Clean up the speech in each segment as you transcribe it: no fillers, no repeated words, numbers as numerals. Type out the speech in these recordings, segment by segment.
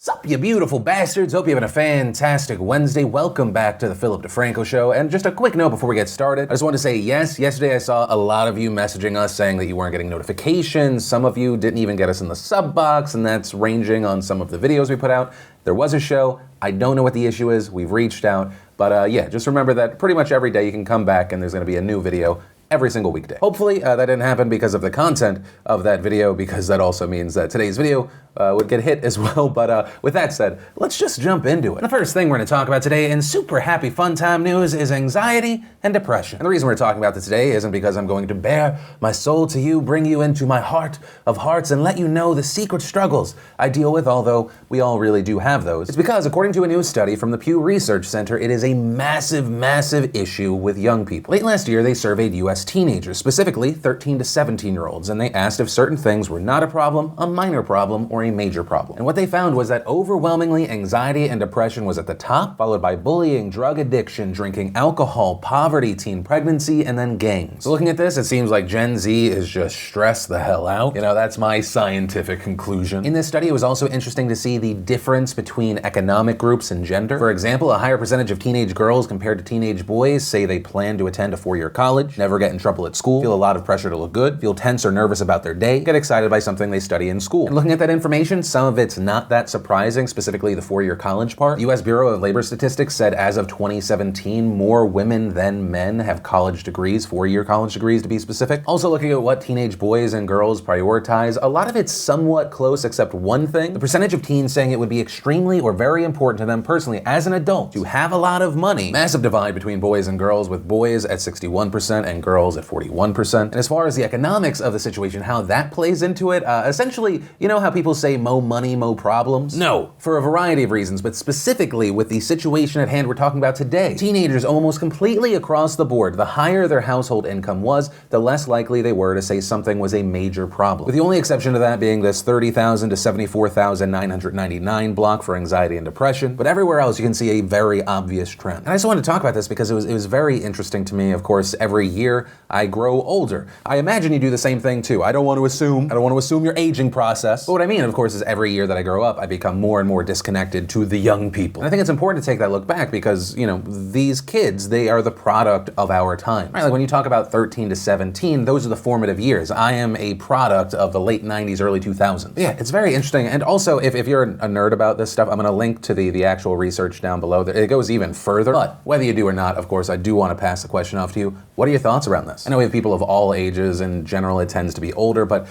Sup, you beautiful bastards. Hope you're having a fantastic Wednesday. Welcome back to the Philip DeFranco Show. And just a quick note before we get started. I just want to say yes, yesterday I saw a lot of you messaging us saying that you weren't getting notifications. Some of you didn't even get us in the sub box, and that's ranging on some of the videos we put out. There was a show. I don't know what the issue is. We've reached out. But yeah, just remember that pretty much every day you can come back and there's going to be a new video every single weekday. Hopefully that didn't happen because of the content of that video, because that also means that today's video would get hit as well. But with that said, let's just jump into it. The first thing we're going to talk about today in super happy fun time news is anxiety and depression. And the reason we're talking about this today isn't because I'm going to bare my soul to you, bring you into my heart of hearts, and let you know the secret struggles I deal with, although we all really do have those. It's because, according to a new study from the Pew Research Center, it is a massive, massive issue with young people. Late last year, they surveyed U.S. teenagers, specifically 13 to 17-year-olds, and they asked if certain things were not a problem, a minor problem, or a major problem. And what they found was that overwhelmingly anxiety and depression was at the top, followed by bullying, drug addiction, drinking alcohol, poverty, teen pregnancy, and then gangs. So looking at this, it seems like Gen Z is just stressed the hell out. You know, that's my scientific conclusion. In this study, it was also interesting to see the difference between economic groups and gender. For example, a higher percentage of teenage girls compared to teenage boys say they plan to attend a 4-year college, never get in trouble at school, feel a lot of pressure to look good, feel tense or nervous about their day, get excited by something they study in school. And looking at that information, some of it's not that surprising, specifically the 4-year college part. The U.S. Bureau of Labor Statistics said as of 2017, more women than men have college degrees, 4-year college degrees to be specific. Also looking at what teenage boys and girls prioritize, a lot of it's somewhat close except one thing. The percentage of teens saying it would be extremely or very important to them personally as an adult to have a lot of money. Massive divide between boys and girls, with boys at 61% and girls at 41%. And as far as the economics of the situation, how that plays into it, essentially, you know how people say mo money, mo problems? No, for a variety of reasons, but specifically with the situation at hand we're talking about today. Teenagers almost completely across the board, the higher their household income was, the less likely they were to say something was a major problem. With the only exception to that being this 30,000 to 74,999 block for anxiety and depression, but everywhere else you can see a very obvious trend. And I just wanted to talk about this because it was very interesting to me. Of course, every year I grow older. I imagine you do the same thing too. I don't want to assume your aging process, but what I mean, of course, is every year that I grow up, I become more and more disconnected to the young people. And I think it's important to take that look back because, you know, these kids, they are the product of our time. Right? Like when you talk about 13 to 17, those are the formative years. I am a product of the late 90s, early 2000s. Yeah, it's very interesting. And also, if you're a nerd about this stuff, I'm going to link to the actual research down below. It goes even further. But whether you do or not, of course, I do want to pass the question off to you. What are your thoughts around this? I know we have people of all ages. In general, it tends to be older, but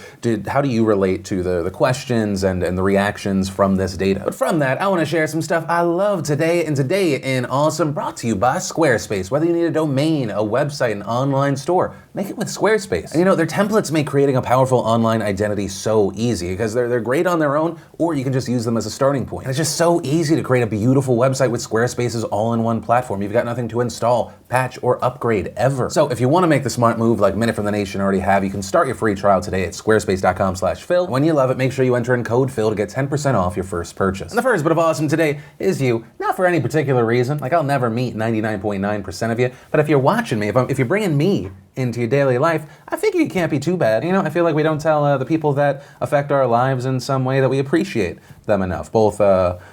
how do you relate to the questions and the reactions from this data? But from that, I want to share some stuff I love today, and today in Awesome, brought to you by Squarespace. Whether you need a domain, a website, an online store, make it with Squarespace. And you know, their templates make creating a powerful online identity so easy because they're great on their own, or you can just use them as a starting point. And it's just so easy to create a beautiful website with Squarespace's all-in-one platform. You've got nothing to install, patch, or upgrade ever. So if you want to make the smart move like Minute from the Nation already have, you can start your free trial today at squarespace.com/Phil. When you love it, make sure you enter in code Phil to get 10% off your first purchase. And the first bit of awesome today is you, not for any particular reason. Like, I'll never meet 99.9% of you, but if you're watching me, if you're bringing me into your daily life, I figure you can't be too bad. You know, I feel like we don't tell the people that affect our lives in some way that we appreciate them enough, both,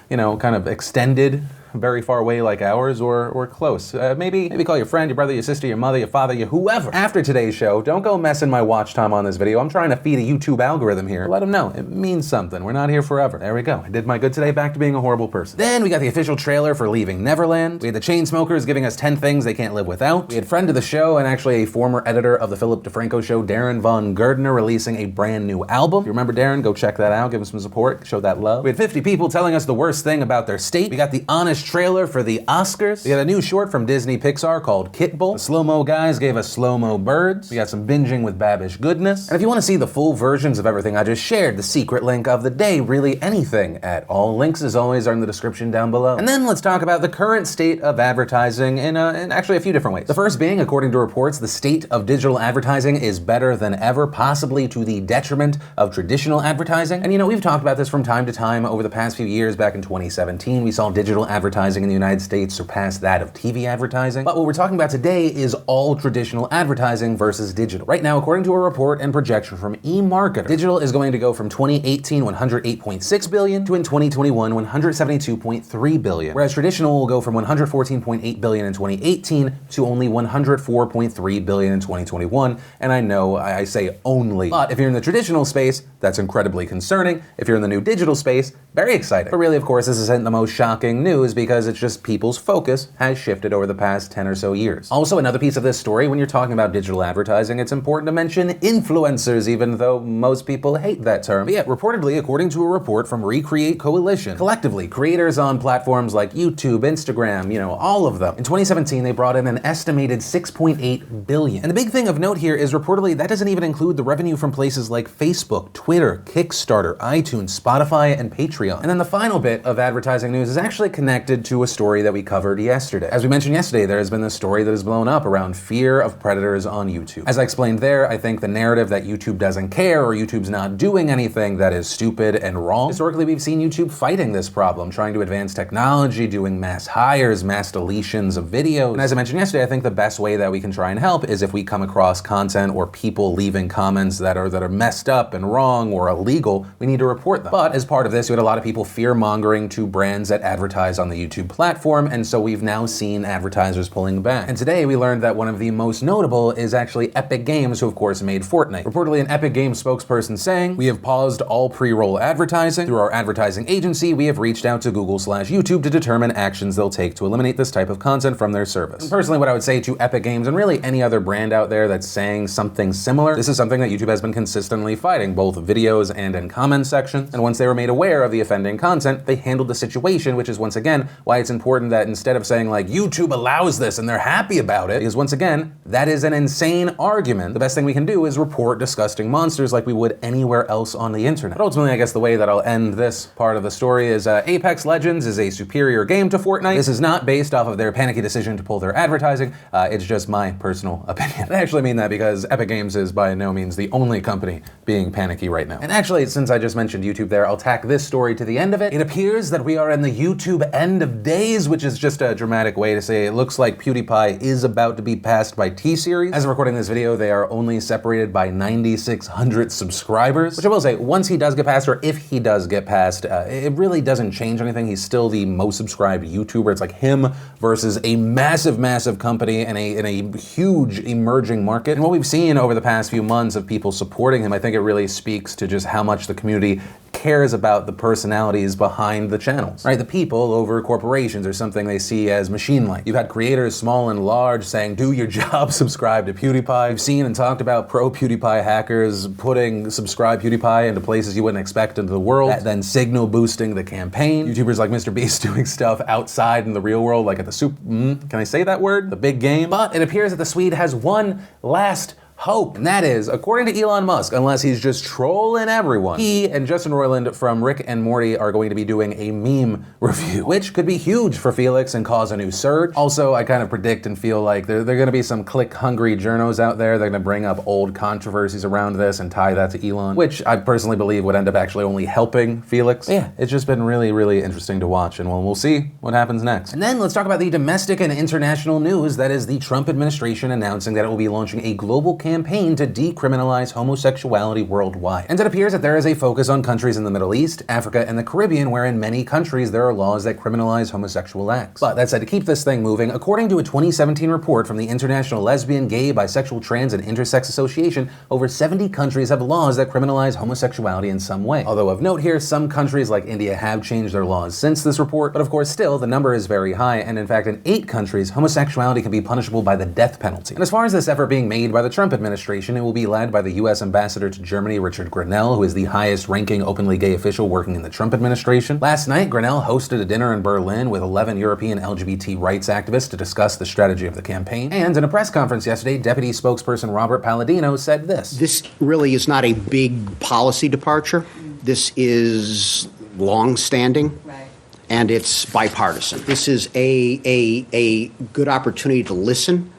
you know, kind of extended, very far away like ours, or close. Maybe call your friend, your brother, your sister, your mother, your father, your whoever. After today's show, don't go messing my watch time on this video. I'm trying to feed a YouTube algorithm here. Let them know it means something. We're not here forever. There we go. I did my good today, back to being a horrible person. Then we got the official trailer for Leaving Neverland. We had the Chainsmokers giving us 10 things they can't live without. We had friend of the show and actually a former editor of the Philip DeFranco Show, Darren Von Gerdner, releasing a brand new album. If you remember Darren, go check that out. Give him some support. Show that love. We had 50 people telling us the worst thing about their state. We got the honest trailer for the Oscars. We got a new short from Disney Pixar called Kitbull. The Slow-Mo guys gave us Slow-Mo Birds. We got some binging with Babish goodness. And if you want to see the full versions of everything I just shared, the secret link of the day, really anything at all, links as always are in the description down below. And then let's talk about the current state of advertising in actually a few different ways. The first being, according to reports, the state state of digital advertising is better than ever, possibly to the detriment of traditional advertising. And we've talked about this from time to time over the past few years. Back in 2017, we saw digital advertising in the United States surpass that of TV advertising. But what we're talking about today is all traditional advertising versus digital. Right now, according to a report and projection from eMarketer, digital is going to go from 2018 $108.6 billion to in 2021 $172.3 billion, whereas traditional will go from $114.8 billion in 2018 to only $104.3 billion in 2021. And I know I say only, but if you're in the traditional space, that's incredibly concerning. If you're in the new digital space, very exciting. But really, of course, this isn't the most shocking news because it's just people's focus has shifted over the past 10 or so years. Also, another piece of this story, when you're talking about digital advertising, it's important to mention influencers, even though most people hate that term. But yet, reportedly, according to a report from Recreate Coalition, collectively, creators on platforms like YouTube, Instagram, all of them, in 2017, they brought in an estimated $6.8 billion. And the big thing of note here is reportedly that doesn't even include the revenue from places like Facebook, Twitter, Kickstarter, iTunes, Spotify, and Patreon. And then the final bit of advertising news is actually connected to a story that we covered yesterday. As we mentioned yesterday, there has been this story that has blown up around fear of predators on YouTube. As I explained there, I think the narrative that YouTube doesn't care or YouTube's not doing anything, that is stupid and wrong. Historically, we've seen YouTube fighting this problem, trying to advance technology, doing mass hires, mass deletions of videos. And as I mentioned yesterday, I think the best way that we can try and help is if we come across content or people leaving comments that are messed up and wrong or illegal, we need to report them. But as part of this, we had a lot of people fear-mongering to brands that advertise on the YouTube platform, and so we've now seen advertisers pulling back. And today we learned that one of the most notable is actually Epic Games, who of course made Fortnite. Reportedly, an Epic Games spokesperson saying, "We have paused all pre-roll advertising. Through our advertising agency, we have reached out to Google/YouTube to determine actions they'll take to eliminate this type of content from their service." And personally, what I would say to Epic Games and really any other brand out there that's saying something similar, this is something that YouTube has been consistently fighting, both videos and in comment sections. And once they were made aware of the offending content, they handled the situation, which is once again why it's important that instead of saying like YouTube allows this and they're happy about it, because once again, that is an insane argument. The best thing we can do is report disgusting monsters like we would anywhere else on the internet. But ultimately, I guess the way that I'll end this part of the story is Apex Legends is a superior game to Fortnite. This is not based off of their panicky decision to pull their advertising. It's just my personal opinion. I actually mean that because Epic Games is by no means the only company being panicky right now. And actually, since I just mentioned YouTube there, I'll tack this story to the end of it. It appears that we are in the YouTube end of days, which is just a dramatic way to say it looks like PewDiePie is about to be passed by T-Series. As of recording this video, they are only separated by 9,600 subscribers, which I will say, once he does get passed, or if he does get passed, it really doesn't change anything. He's still the most subscribed YouTuber. It's like him versus a massive, massive company in a huge emerging market. And what we've seen over the past few months of people supporting him, I think it really speaks to just how much the community cares about the personalities behind the channels, right? The people over corporations or something they see as machine-like. You've had creators, small and large, saying, do your job, subscribe to PewDiePie. We've seen and talked about pro-PewDiePie hackers putting subscribe PewDiePie into places you wouldn't expect into the world, that then signal boosting the campaign. YouTubers like MrBeast doing stuff outside in the real world, like at the can I say that word? The big game. But it appears that the Swede has one last hope. And that is, according to Elon Musk, unless he's just trolling everyone, he and Justin Roiland from Rick and Morty are going to be doing a meme review, which could be huge for Felix and cause a new surge. Also, I kind of predict and feel like there are going to be some click-hungry journos out there that are going to bring up old controversies around this and tie that to Elon, which I personally believe would end up actually only helping Felix. But yeah, it's just been really, really interesting to watch, and we'll see what happens next. And then let's talk about the domestic and international news. That is the Trump administration announcing that it will be launching a global campaign to decriminalize homosexuality worldwide. And it appears that there is a focus on countries in the Middle East, Africa, and the Caribbean, where in many countries there are laws that criminalize homosexual acts. But that said, to keep this thing moving, according to a 2017 report from the International Lesbian, Gay, Bisexual, Trans, and Intersex Association, over 70 countries have laws that criminalize homosexuality in some way. Although of note here, some countries like India have changed their laws since this report, but of course still, the number is very high, and in fact in 8 countries, homosexuality can be punishable by the death penalty. And as far as this effort being made by the Trump administration, it will be led by the US Ambassador to Germany, Richard Grenell, who is the highest-ranking openly gay official working in the Trump administration. Last night, Grenell hosted a dinner in Berlin with 11 European LGBT rights activists to discuss the strategy of the campaign. And in a press conference yesterday, Deputy Spokesperson Robert Palladino said this. This really is not a big policy departure. This is long-standing. Right. And it's bipartisan. This is a good opportunity to listen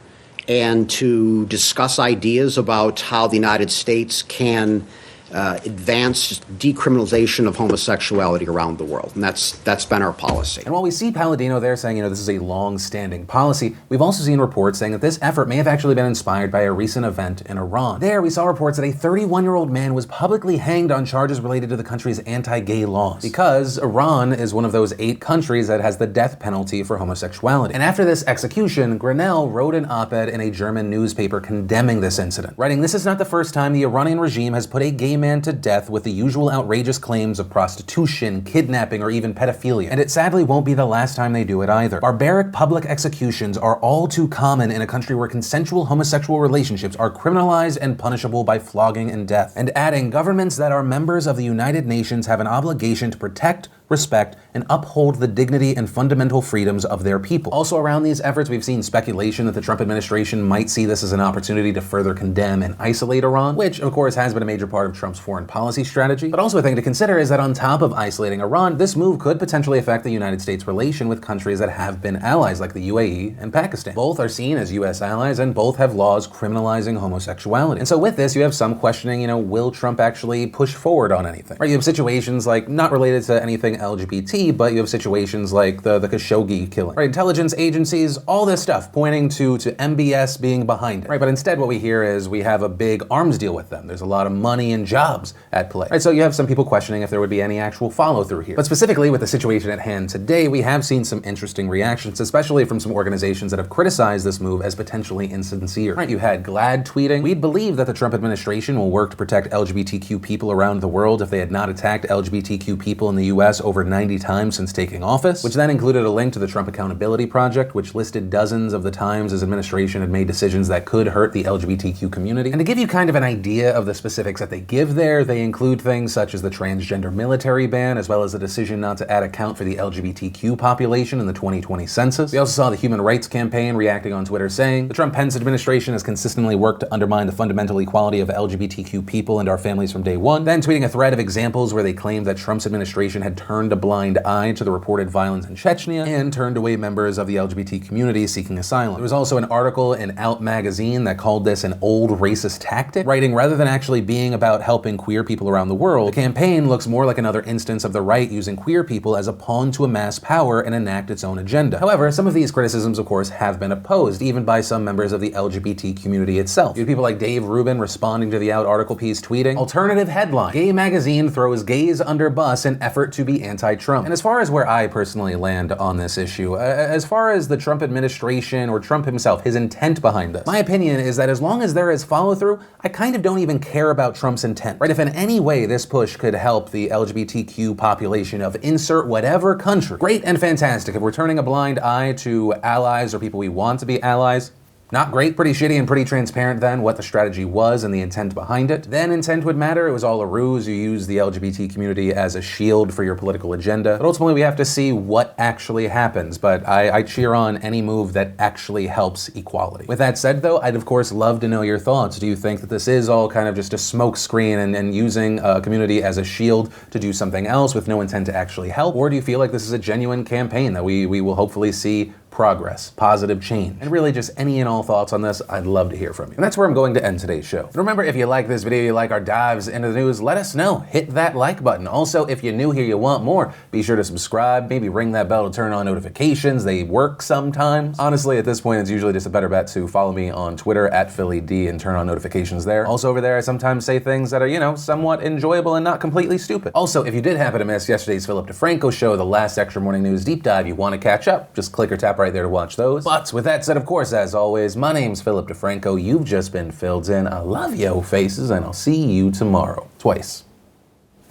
and to discuss ideas about how the United States can advance decriminalization of homosexuality around the world. And that's been our policy. And while we see Palladino there saying, this is a long-standing policy, we've also seen reports saying that this effort may have actually been inspired by a recent event in Iran. There, we saw reports that a 31-year-old man was publicly hanged on charges related to the country's anti-gay laws, because Iran is one of those 8 countries that has the death penalty for homosexuality. And after this execution, Grenell wrote an op-ed in a German newspaper condemning this incident, writing, "This is not the first time the Iranian regime has put a gay man to death with the usual outrageous claims of prostitution, kidnapping, or even pedophilia. And it sadly won't be the last time they do it either. Barbaric public executions are all too common in a country where consensual homosexual relationships are criminalized and punishable by flogging and death." And adding, "Governments that are members of the United Nations have an obligation to protect, respect, and uphold the dignity and fundamental freedoms of their people." Also around these efforts, we've seen speculation that the Trump administration might see this as an opportunity to further condemn and isolate Iran, which of course has been a major part of Trump's foreign policy strategy. But also a thing to consider is that on top of isolating Iran, this move could potentially affect the United States' relation with countries that have been allies like the UAE and Pakistan. Both are seen as US allies and both have laws criminalizing homosexuality. And so with this, you have some questioning, will Trump actually push forward on anything? Right, you have situations like not related to anything LGBT, but you have situations like the Khashoggi killing. Right, intelligence agencies, all this stuff pointing to MBS being behind it. Right, but instead what we hear is we have a big arms deal with them. There's a lot of money and jobs at play. Right, so you have some people questioning if there would be any actual follow through here. But specifically with the situation at hand today, we have seen some interesting reactions, especially from some organizations that have criticized this move as potentially insincere. Right, you had GLAAD tweeting, "We'd believe that the Trump administration will work to protect LGBTQ people around the world if they had not attacked LGBTQ people in the US over 90 times since taking office," which then included a link to the Trump Accountability Project, which listed dozens of the times his administration had made decisions that could hurt the LGBTQ community. And to give you kind of an idea of the specifics that they give there, they include things such as the transgender military ban, as well as the decision not to add a count for the LGBTQ population in the 2020 census. We also saw the Human Rights Campaign reacting on Twitter saying, "The Trump-Pence administration has consistently worked to undermine the fundamental equality of LGBTQ people and our families from day one," then tweeting a thread of examples where they claimed that Trump's administration had turned a blind eye to the reported violence in Chechnya and turned away members of the LGBT community seeking asylum. There was also an article in Out magazine that called this an old racist tactic, writing, "Rather than actually being about helping queer people around the world, the campaign looks more like another instance of the right using queer people as a pawn to amass power and enact its own agenda." However, some of these criticisms, of course, have been opposed, even by some members of the LGBT community itself. You had people like Dave Rubin responding to the Out article piece tweeting, "Alternative headline, Gay magazine throws gays under bus in effort to be anti-Trump." And as far as where I personally land on this issue, as far as the Trump administration or Trump himself, his intent behind this, my opinion is that as long as there is follow-through, I kind of don't even care about Trump's intent, right? If in any way this push could help the LGBTQ population of insert whatever country, great and fantastic. If we're turning a blind eye to allies or people we want to be allies, not great. Pretty shitty and pretty transparent then what the strategy was and the intent behind it. Then intent would matter. It was all a ruse. You use the LGBT community as a shield for your political agenda. But ultimately we have to see what actually happens. But I cheer on any move that actually helps equality. With that said though, I'd of course love to know your thoughts. Do you think that this is all kind of just a smoke screen and using a community as a shield to do something else with no intent to actually help? Or do you feel like this is a genuine campaign that we will hopefully see progress, positive change? And really just any and all thoughts on this, I'd love to hear from you. And that's where I'm going to end today's show. And remember, if you like this video, you like our dives into the news, let us know. Hit that like button. Also, if you're new here, you want more, be sure to subscribe, maybe ring that bell to turn on notifications. They work sometimes. Honestly, at this point, it's usually just a better bet to follow me on Twitter @PhillyD and turn on notifications there. Also over there, I sometimes say things that are, somewhat enjoyable and not completely stupid. Also, if you did happen to miss yesterday's Philip DeFranco show, the last extra morning news deep dive, you want to catch up, just click or tap right there to watch those. But with that said, of course, as always, my name's Philip DeFranco. You've just been filled in. I love yo faces, and I'll see you tomorrow. Twice.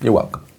You're welcome.